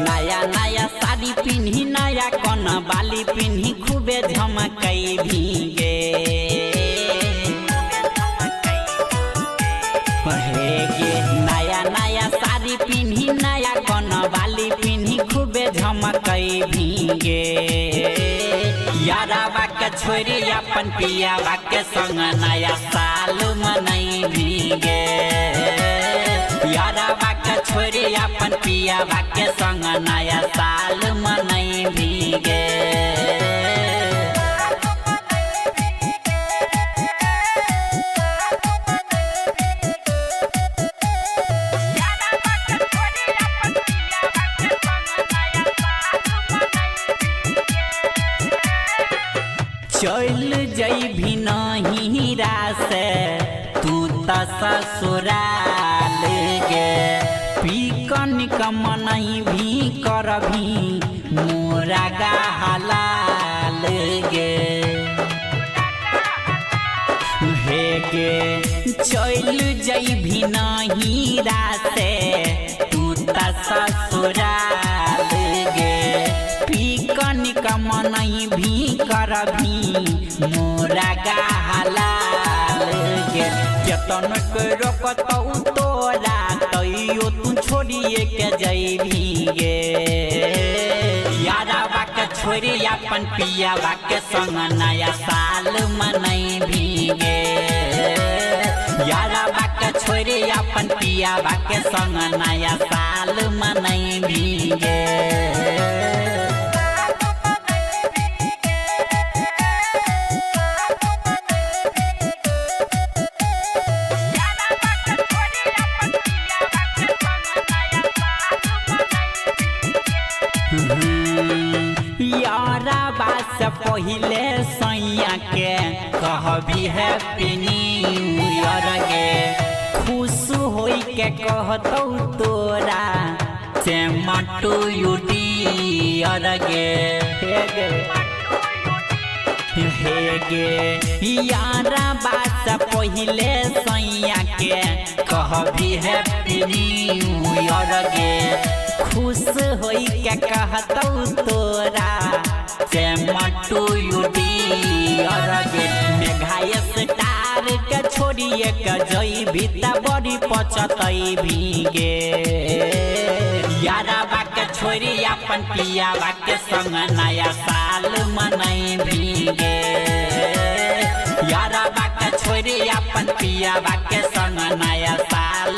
नया नया साड़ी पिन्ही नया कौन बाली पिन्ही खूबे झमकई भीगे नया नया साड़ी पिन्ही नया कौन बाली पिन्ही खूबे झमकई भीगे यारावा के छोरी अपन पियावा के संग नया साल मनई भीगे यारावा के छोरी अपन पियावा के संग नया साल मनई भीगे चल जइभी नहीं रासे तू त ससुराल गे पीकन कमनई भी करभी मोरा गहलाल गे हे गे चल जइभी नहीं रासे तू त ससुराल गे पीकन कमनई भी करभी मोरा गहलाल गे केतन के रोकतौ तोरा तैयो तू छोड़िए के जइभी गे यारावा के छोरी अपन पियावा के संग नया साल मनई भीगे यारावा के छोरी अपन पियावा के संग नया साल मनई भीगे यारावा से पहिले सैया के कहबी हैप्पी न्यू ईयर गे खुश होई के कहतौ तोरा से मटू यू डियर गे हे गे यारावा से पहिले सैया के कहबी हैप्पी न्यू ईयर गे खुश होई के कहतौ तोरा से मटू यू डियर गे मेघाय स्टार के छोड़िए के जइभी त बड़ी पचतई भीगे यारावा के छोरी अपन पियावा के संग नया साल मनई भीगे यारावा के छोरी अपन पियावा के संग नया साल